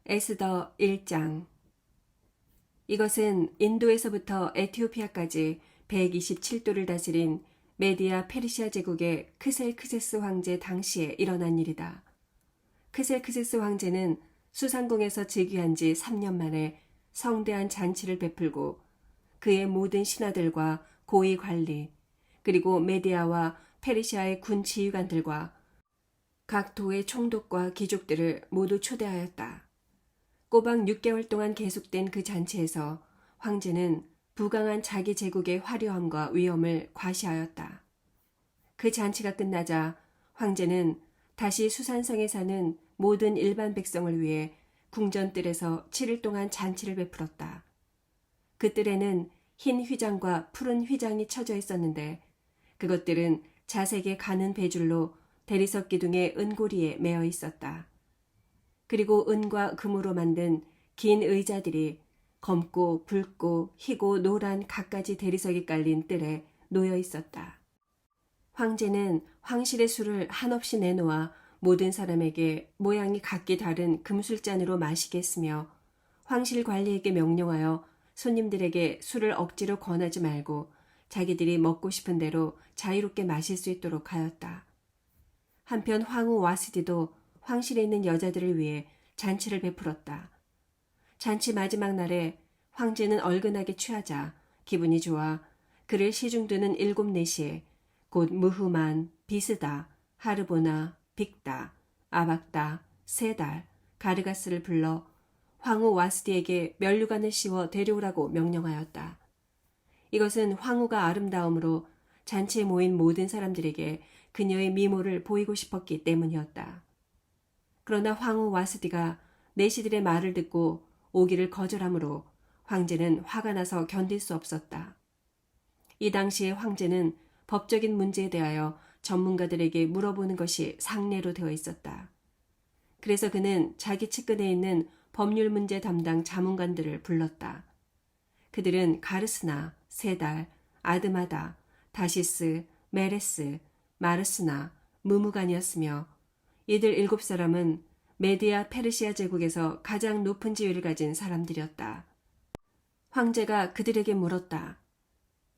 에스더 1장. 이것은 인도에서부터 에티오피아까지 127도를 다스린 메디아 페르시아 제국의 크셀크세스 황제 당시에 일어난 일이다. 크셀크세스 황제는 수상궁에서 즉위한 지 3년 만에 성대한 잔치를 베풀고 그의 모든 신하들과 고위 관리, 그리고 메디아와 페르시아의 군 지휘관들과 각 도의 총독과 귀족들을 모두 초대하였다. 꼬박 6개월 동안 계속된 그 잔치에서 황제는 부강한 자기 제국의 화려함과 위엄을 과시하였다. 그 잔치가 끝나자 황제는 다시 수산성에 사는 모든 일반 백성을 위해 궁전뜰에서 7일 동안 잔치를 베풀었다. 그 뜰에는 흰 휘장과 푸른 휘장이 쳐져 있었는데 그것들은 자색의 가는 배줄로 대리석 기둥의 은고리에 매어 있었다. 그리고 은과 금으로 만든 긴 의자들이 검고 붉고 희고 노란 갖가지 대리석이 깔린 뜰에 놓여 있었다. 황제는 황실의 술을 한없이 내놓아 모든 사람에게 모양이 각기 다른 금술잔으로 마시게 했으며 황실 관리에게 명령하여 손님들에게 술을 억지로 권하지 말고 자기들이 먹고 싶은 대로 자유롭게 마실 수 있도록 하였다. 한편 황후 와스디도 황실에 있는 여자들을 위해 잔치를 베풀었다. 잔치 마지막 날에 황제는 얼근하게 취하자 기분이 좋아 그를 시중드는 7내시에 곧 무흐만, 비스다, 하르보나, 빅다, 아박다, 세달, 가르가스를 불러 황후 와스디에게 면류관을 씌워 데려오라고 명령하였다. 이것은 황후가 아름다움으로 잔치에 모인 모든 사람들에게 그녀의 미모를 보이고 싶었기 때문이었다. 그러나 황후 와스디가 내시들의 말을 듣고 오기를 거절하므로 황제는 화가 나서 견딜 수 없었다. 이 당시에 황제는 법적인 문제에 대하여 전문가들에게 물어보는 것이 상례로 되어 있었다. 그래서 그는 자기 측근에 있는 법률 문제 담당 자문관들을 불렀다. 그들은 가르스나, 세달, 아드마다, 다시스, 메레스, 마르스나, 무무간이었으며 이들 7사람은 메디아 페르시아 제국에서 가장 높은 지위를 가진 사람들이었다. 황제가 그들에게 물었다.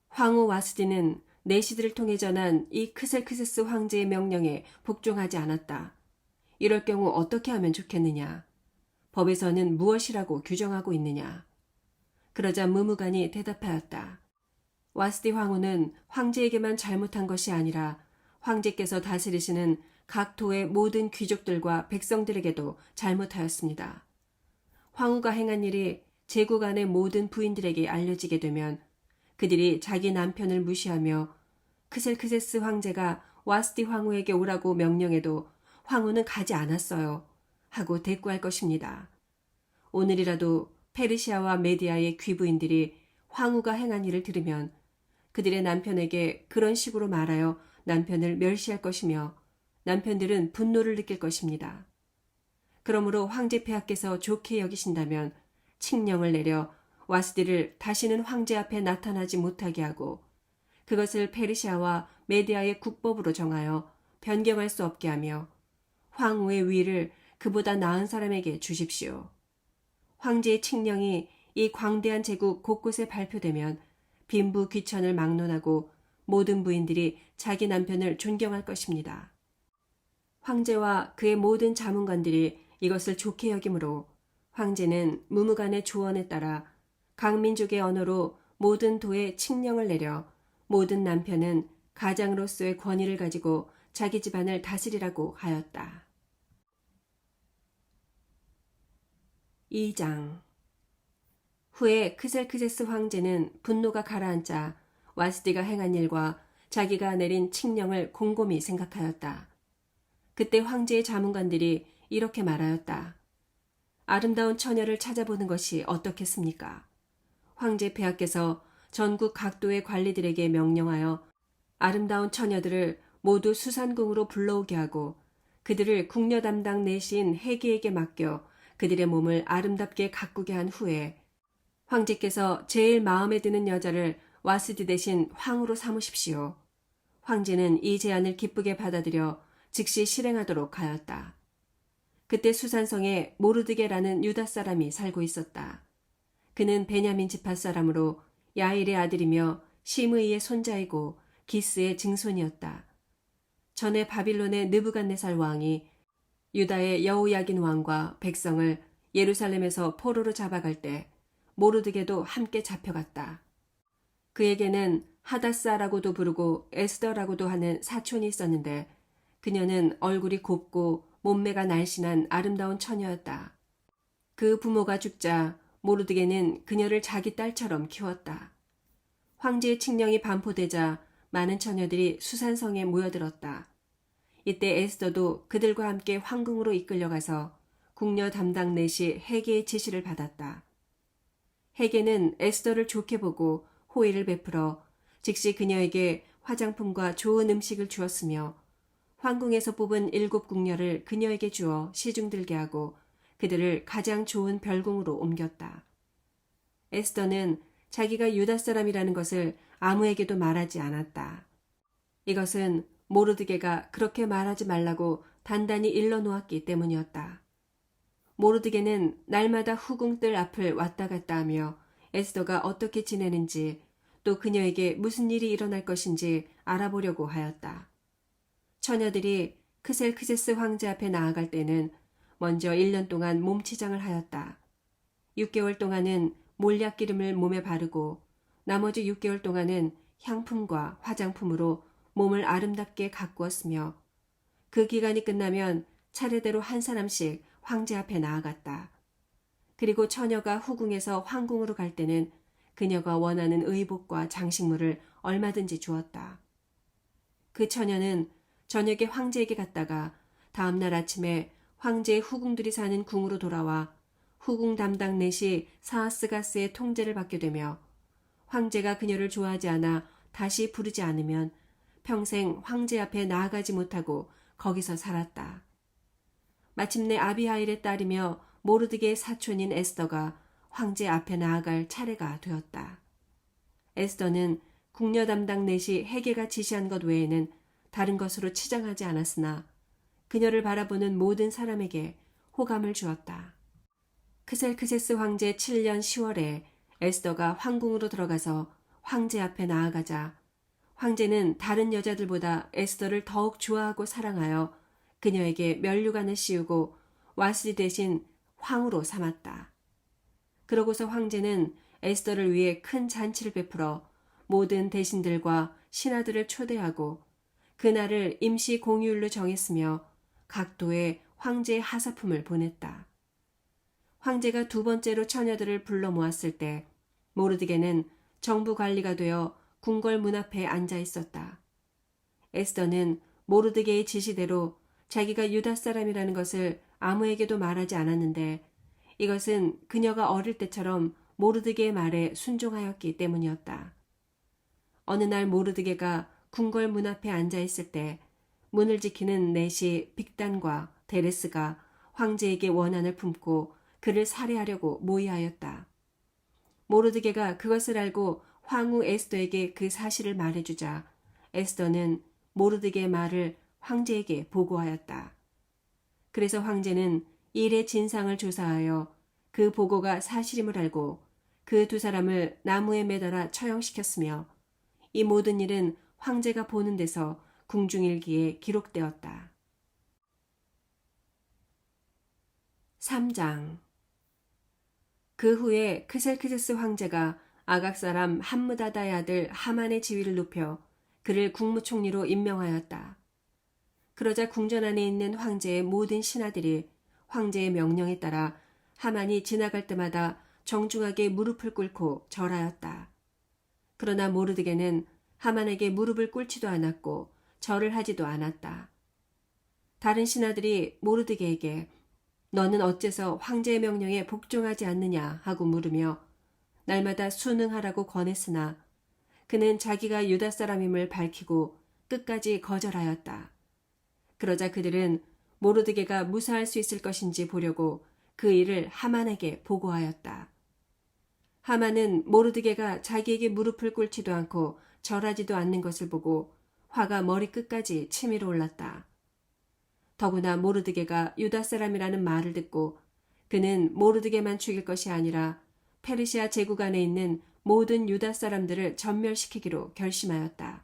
황후 와스디는 내시들을 통해 전한 이 크셀크세스 황제의 명령에 복종하지 않았다. 이럴 경우 어떻게 하면 좋겠느냐? 법에서는 무엇이라고 규정하고 있느냐? 그러자 무무간이 대답하였다. 와스디 황후는 황제에게만 잘못한 것이 아니라 황제께서 다스리시는 각 도의 모든 귀족들과 백성들에게도 잘못하였습니다. 황후가 행한 일이 제국 안의 모든 부인들에게 알려지게 되면 그들이 자기 남편을 무시하며 크셀크세스 황제가 와스디 황후에게 오라고 명령해도 황후는 가지 않았어요 하고 대꾸할 것입니다. 오늘이라도 페르시아와 메디아의 귀부인들이 황후가 행한 일을 들으면 그들의 남편에게 그런 식으로 말하여 남편을 멸시할 것이며 남편들은 분노를 느낄 것입니다. 그러므로 황제 폐하께서 좋게 여기신다면 칙령을 내려 와스디를 다시는 황제 앞에 나타나지 못하게 하고 그것을 페르시아와 메디아의 국법으로 정하여 변경할 수 없게 하며 황후의 위를 그보다 나은 사람에게 주십시오. 황제의 칙령이 이 광대한 제국 곳곳에 발표되면 빈부 귀천을 막론하고 모든 부인들이 자기 남편을 존경할 것입니다. 황제와 그의 모든 자문관들이 이것을 좋게 여기므로 황제는 무무간의 조언에 따라 각 민족의 언어로 모든 도에 칙령을 내려 모든 남편은 가장으로서의 권위를 가지고 자기 집안을 다스리라고 하였다. 2장. 후에 크셀크세스 황제는 분노가 가라앉자 와스디가 행한 일과 자기가 내린 칙령을 곰곰이 생각하였다. 그때 황제의 자문관들이 이렇게 말하였다. 아름다운 처녀를 찾아보는 것이 어떻겠습니까? 황제 폐하께서 전국 각도의 관리들에게 명령하여 아름다운 처녀들을 모두 수산궁으로 불러오게 하고 그들을 궁녀 담당 내시인 해기에게 맡겨 그들의 몸을 아름답게 가꾸게 한 후에 황제께서 제일 마음에 드는 여자를 와스디 대신 황후로 삼으십시오. 황제는 이 제안을 기쁘게 받아들여 즉시 실행하도록 하였다. 그때 수산성에 모르드게라는 유다 사람이 살고 있었다. 그는 베냐민 지파 사람으로 야일의 아들이며 시므이의 손자이고 기스의 증손이었다. 전에 바빌론의 느부갓네살 왕이 유다의 여호야긴 왕과 백성을 예루살렘에서 포로로 잡아갈 때 모르드게도 함께 잡혀갔다. 그에게는 하다사라고도 부르고 에스더라고도 하는 사촌이 있었는데 그녀는 얼굴이 곱고 몸매가 날씬한 아름다운 처녀였다. 그 부모가 죽자 모르드게는 그녀를 자기 딸처럼 키웠다. 황제의 칙령이 반포되자 많은 처녀들이 수산성에 모여들었다. 이때 에스더도 그들과 함께 황궁으로 이끌려가서 궁녀 담당 넷이 헤게의 지시를 받았다. 헤게는 에스더를 좋게 보고 호의를 베풀어 즉시 그녀에게 화장품과 좋은 음식을 주었으며 황궁에서 뽑은 7 궁녀를 그녀에게 주어 시중들게 하고 그들을 가장 좋은 별궁으로 옮겼다. 에스더는 자기가 유다 사람이라는 것을 아무에게도 말하지 않았다. 이것은 모르드게가 그렇게 말하지 말라고 단단히 일러놓았기 때문이었다. 모르드게는 날마다 후궁들 앞을 왔다 갔다 하며 에스더가 어떻게 지내는지 또 그녀에게 무슨 일이 일어날 것인지 알아보려고 하였다. 처녀들이 크셀크세스 황제 앞에 나아갈 때는 먼저 1년 동안 몸치장을 하였다. 6개월 동안은 몰약기름을 몸에 바르고 나머지 6개월 동안은 향품과 화장품으로 몸을 아름답게 가꾸었으며 그 기간이 끝나면 차례대로 한 사람씩 황제 앞에 나아갔다. 그리고 처녀가 후궁에서 황궁으로 갈 때는 그녀가 원하는 의복과 장식물을 얼마든지 주었다. 그 처녀는 저녁에 황제에게 갔다가 다음날 아침에 황제의 후궁들이 사는 궁으로 돌아와 후궁 담당 넷이 사하스가스의 통제를 받게 되며 황제가 그녀를 좋아하지 않아 다시 부르지 않으면 평생 황제 앞에 나아가지 못하고 거기서 살았다. 마침내 아비하일의 딸이며 모르드게의 사촌인 에스더가 황제 앞에 나아갈 차례가 되었다. 에스더는 궁녀 담당 넷이 헤게가 지시한 것 외에는 다른 것으로 치장하지 않았으나 그녀를 바라보는 모든 사람에게 호감을 주었다. 크셀크세스 황제 7년 10월에 에스더가 황궁으로 들어가서 황제 앞에 나아가자 황제는 다른 여자들보다 에스더를 더욱 좋아하고 사랑하여 그녀에게 면류관을 씌우고 와스리 대신 황후로 삼았다. 그러고서 황제는 에스더를 위해 큰 잔치를 베풀어 모든 대신들과 신하들을 초대하고 그날을 임시 공휴일로 정했으며 각 도에 황제의 하사품을 보냈다. 황제가 2번째로 처녀들을 불러 모았을 때 모르드게는 정부 관리가 되어 궁궐 문 앞에 앉아 있었다. 에스더는 모르드게의 지시대로 자기가 유다 사람이라는 것을 아무에게도 말하지 않았는데 이것은 그녀가 어릴 때처럼 모르드게의 말에 순종하였기 때문이었다. 어느 날 모르드게가 궁궐 문 앞에 앉아 있을 때 문을 지키는 넷이 빅단과 데레스가 황제에게 원한을 품고 그를 살해하려고 모의하였다. 모르드게가 그것을 알고 황후 에스더에게 그 사실을 말해주자 에스더는 모르드게의 말을 황제에게 보고하였다. 그래서 황제는 일의 진상을 조사하여 그 보고가 사실임을 알고 그 2 사람을 나무에 매달아 처형시켰으며 이 모든 일은 황제가 보는 데서 궁중일기에 기록되었다. 3장. 그 후에 크셀크세스 황제가 아각 사람 함므다다의 아들 하만의 지위를 높여 그를 국무총리로 임명하였다. 그러자 궁전 안에 있는 황제의 모든 신하들이 황제의 명령에 따라 하만이 지나갈 때마다 정중하게 무릎을 꿇고 절하였다. 그러나 모르드게는 하만에게 무릎을 꿇지도 않았고 절을 하지도 않았다. 다른 신하들이 모르드게에게 너는 어째서 황제의 명령에 복종하지 않느냐 하고 물으며 날마다 순응하라고 권했으나 그는 자기가 유다 사람임을 밝히고 끝까지 거절하였다. 그러자 그들은 모르드게가 무사할 수 있을 것인지 보려고 그 일을 하만에게 보고하였다. 하만은 모르드게가 자기에게 무릎을 꿇지도 않고 절하지도 않는 것을 보고 화가 머리끝까지 치밀어 올랐다. 더구나 모르드게가 유다 사람이라는 말을 듣고 그는 모르드게만 죽일 것이 아니라 페르시아 제국 안에 있는 모든 유다 사람들을 전멸시키기로 결심하였다.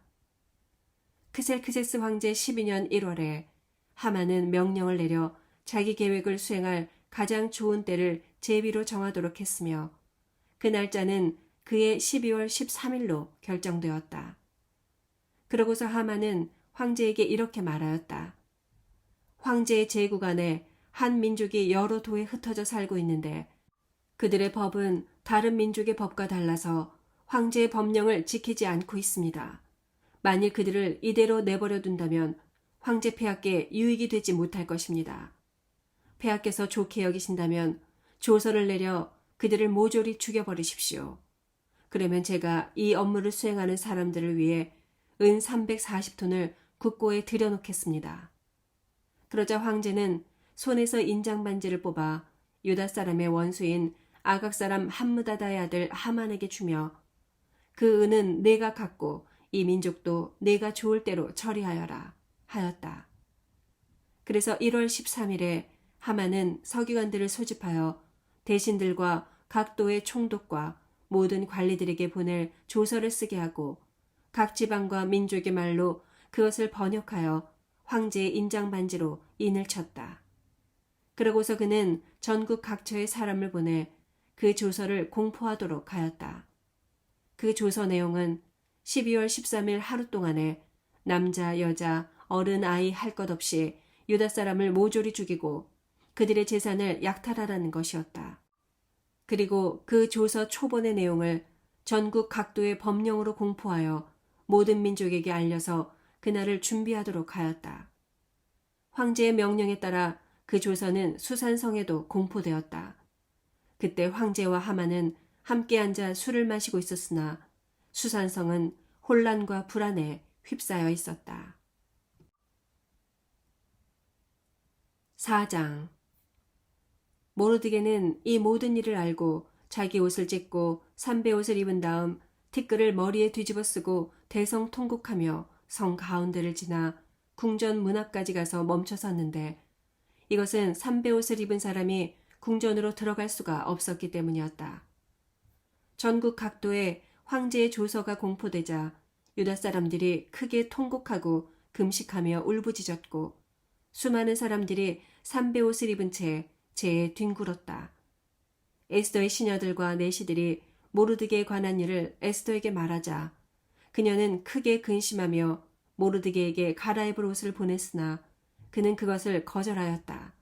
크셀크세스 황제 12년 1월에 하만은 명령을 내려 자기 계획을 수행할 가장 좋은 때를 제비로 정하도록 했으며 그 날짜는 그해 12월 13일로 결정되었다. 그러고서 하만은 황제에게 이렇게 말하였다. 황제의 제국 안에 한 민족이 여러 도에 흩어져 살고 있는데 그들의 법은 다른 민족의 법과 달라서 황제의 법령을 지키지 않고 있습니다. 만일 그들을 이대로 내버려 둔다면 황제 폐하께 유익이 되지 못할 것입니다. 폐하께서 좋게 여기신다면 조서를 내려 그들을 모조리 죽여버리십시오. 그러면 제가 이 업무를 수행하는 사람들을 위해 은 340톤을 국고에 들여놓겠습니다. 그러자 황제는 손에서 인장반지를 뽑아 유다 사람의 원수인 아각 사람 함므다다의 아들 하만에게 주며 그 은은 내가 갖고 이 민족도 내가 좋을 대로 처리하여라 하였다. 그래서 1월 13일에 하만은 서기관들을 소집하여 대신들과 각 도의 총독과 모든 관리들에게 보낼 조서를 쓰게 하고 각 지방과 민족의 말로 그것을 번역하여 황제의 인장반지로 인을 쳤다. 그러고서 그는 전국 각처의 사람을 보내 그 조서를 공포하도록 하였다. 그 조서 내용은 12월 13일 하루 동안에 남자, 여자, 어른, 아이 할 것 없이 유다 사람을 모조리 죽이고 그들의 재산을 약탈하라는 것이었다. 그리고 그 조서 초본의 내용을 전국 각도의 법령으로 공포하여 모든 민족에게 알려서 그날을 준비하도록 하였다. 황제의 명령에 따라 그 조서는 수산성에도 공포되었다. 그때 황제와 하만은 함께 앉아 술을 마시고 있었으나 수산성은 혼란과 불안에 휩싸여 있었다. 4장 모르드게는 이 모든 일을 알고 자기 옷을 찢고 삼배옷을 입은 다음 티끌을 머리에 뒤집어 쓰고 대성통곡하며 성 가운데를 지나 궁전 문 앞까지 가서 멈춰 섰는데 이것은 삼배옷을 입은 사람이 궁전으로 들어갈 수가 없었기 때문이었다. 전국 각도에 황제의 조서가 공포되자 유다 사람들이 크게 통곡하고 금식하며 울부짖었고 수많은 사람들이 삼배옷을 입은 채 재에 뒹굴었다. 에스더의 시녀들과 내시들이 모르드게에 관한 일을 에스더에게 말하자 그녀는 크게 근심하며 모르드게에게 갈아입을 옷을 보냈으나 그는 그것을 거절하였다.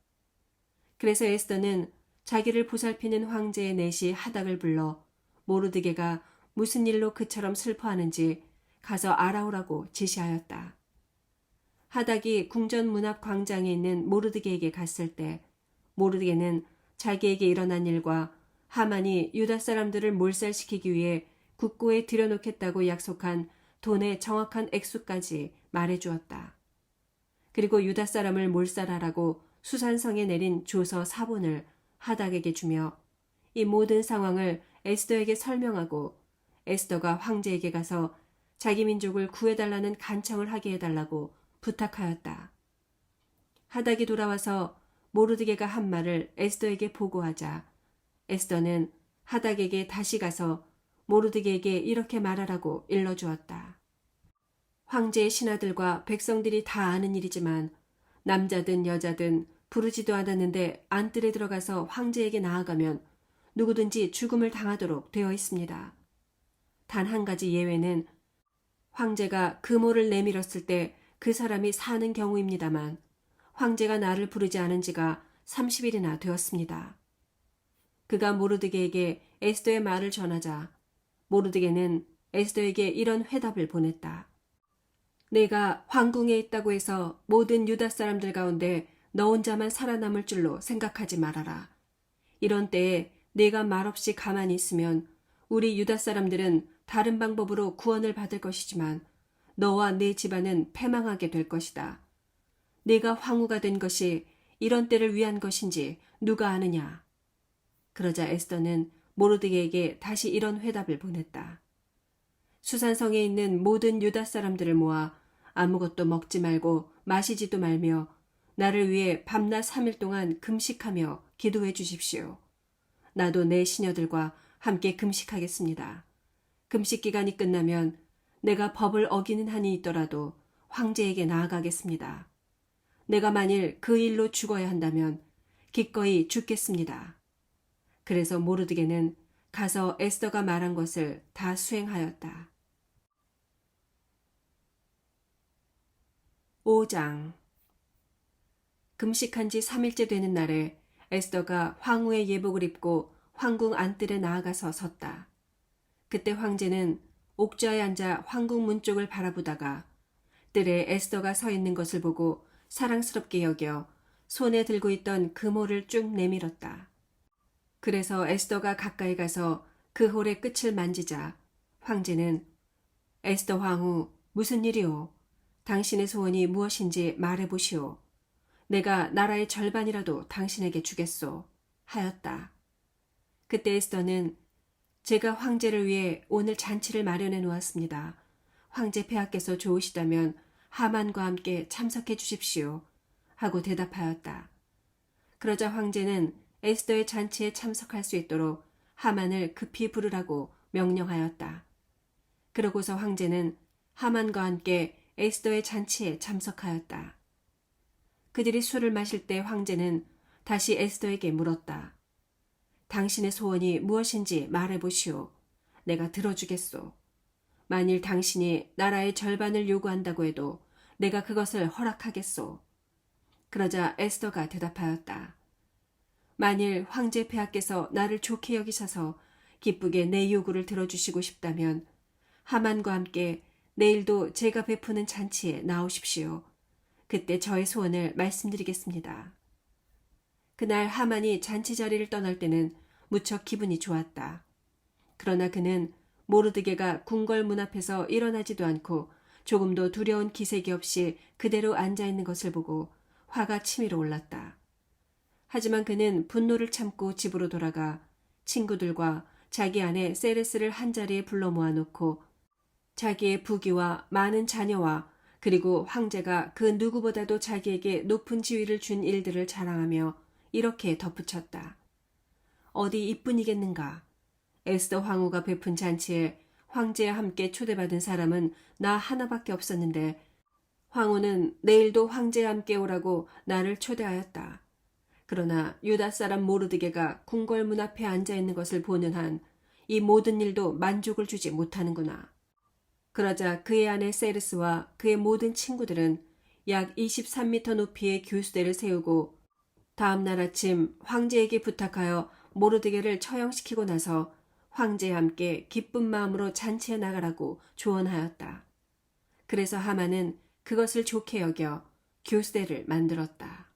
그래서 에스더는 자기를 보살피는 황제의 내시 하닥을 불러 모르드게가 무슨 일로 그처럼 슬퍼하는지 가서 알아오라고 지시하였다. 하닥이 궁전 문 앞 광장에 있는 모르드게에게 갔을 때 모르드게는 자기에게 일어난 일과 하만이 유다 사람들을 몰살시키기 위해 국고에 들여놓겠다고 약속한 돈의 정확한 액수까지 말해주었다. 그리고 유다 사람을 몰살하라고 수산성에 내린 조서 사본을 하닥에게 주며 이 모든 상황을 에스더에게 설명하고 에스더가 황제에게 가서 자기 민족을 구해달라는 간청을 하게 해달라고 부탁하였다. 하닥이 돌아와서 모르드게가 한 말을 에스더에게 보고하자 에스더는 하닥에게 다시 가서 모르드게에게 이렇게 말하라고 일러주었다. 황제의 신하들과 백성들이 다 아는 일이지만 남자든 여자든 부르지도 않았는데 안뜰에 들어가서 황제에게 나아가면 누구든지 죽음을 당하도록 되어 있습니다. 단 한 가지 예외는 황제가 금오를 내밀었을 때 그 사람이 사는 경우입니다만 황제가 나를 부르지 않은 지가 30일이나 되었습니다. 그가 모르드게에게 에스더의 말을 전하자 모르드게는 에스더에게 이런 회답을 보냈다. 내가 황궁에 있다고 해서 모든 유다 사람들 가운데 너 혼자만 살아남을 줄로 생각하지 말아라. 이런 때에 내가 말없이 가만히 있으면 우리 유다 사람들은 다른 방법으로 구원을 받을 것이지만 너와 내 집안은 패망하게 될 것이다. 네가 황후가 된 것이 이런 때를 위한 것인지 누가 아느냐. 그러자 에스더는 모르드게에게 다시 이런 회답을 보냈다. 수산성에 있는 모든 유다 사람들을 모아 아무것도 먹지 말고 마시지도 말며 나를 위해 밤낮 3일 동안 금식하며 기도해 주십시오. 나도 내 시녀들과 함께 금식하겠습니다. 금식 기간이 끝나면 내가 법을 어기는 한이 있더라도 황제에게 나아가겠습니다. 내가 만일 그 일로 죽어야 한다면 기꺼이 죽겠습니다. 그래서 모르드게는 가서 에스더가 말한 것을 다 수행하였다. 5장. 금식한 지 3일째 되는 날에 에스더가 황후의 예복을 입고 황궁 안뜰에 나아가서 섰다. 그때 황제는 옥좌에 앉아 황궁 문 쪽을 바라보다가 뜰에 에스더가 서 있는 것을 보고 사랑스럽게 여겨 손에 들고 있던 금홀을 쭉 내밀었다. 그래서 에스더가 가까이 가서 그 홀의 끝을 만지자 황제는 에스더 황후, 무슨 일이오? 당신의 소원이 무엇인지 말해보시오. 내가 나라의 절반이라도 당신에게 주겠소. 하였다. 그때 에스더는 제가 황제를 위해 오늘 잔치를 마련해 놓았습니다. 황제 폐하께서 좋으시다면 하만과 함께 참석해 주십시오. 하고 대답하였다. 그러자 황제는 에스더의 잔치에 참석할 수 있도록 하만을 급히 부르라고 명령하였다. 그러고서 황제는 하만과 함께 에스더의 잔치에 참석하였다. 그들이 술을 마실 때 황제는 다시 에스더에게 물었다. 당신의 소원이 무엇인지 말해보시오. 내가 들어주겠소. 만일 당신이 나라의 절반을 요구한다고 해도 내가 그것을 허락하겠소. 그러자 에스더가 대답하였다. 만일 황제 폐하께서 나를 좋게 여기셔서 기쁘게 내 요구를 들어주시고 싶다면 하만과 함께 내일도 제가 베푸는 잔치에 나오십시오. 그때 저의 소원을 말씀드리겠습니다. 그날 하만이 잔치 자리를 떠날 때는 무척 기분이 좋았다. 그러나 그는 모르드게가 궁궐 문 앞에서 일어나지도 않고 조금도 두려운 기색이 없이 그대로 앉아있는 것을 보고 화가 치밀어 올랐다. 하지만 그는 분노를 참고 집으로 돌아가 친구들과 자기 아내 세레스를 한자리에 불러 모아놓고 자기의 부귀와 많은 자녀와 그리고 황제가 그 누구보다도 자기에게 높은 지위를 준 일들을 자랑하며 이렇게 덧붙였다. 어디 이뿐이겠는가. 에스더 황후가 베푼 잔치에 황제와 함께 초대받은 사람은 나 하나밖에 없었는데 황후는 내일도 황제와 함께 오라고 나를 초대하였다. 그러나 유다 사람 모르드게가 궁궐 문 앞에 앉아있는 것을 보는 한 이 모든 일도 만족을 주지 못하는구나. 그러자 그의 아내 세르스와 그의 모든 친구들은 약 23m 높이의 교수대를 세우고 다음 날 아침 황제에게 부탁하여 모르드게를 처형시키고 나서 황제와 함께 기쁜 마음으로 잔치에 나가라고 조언하였다. 그래서 하만은 그것을 좋게 여겨 교수대를 만들었다.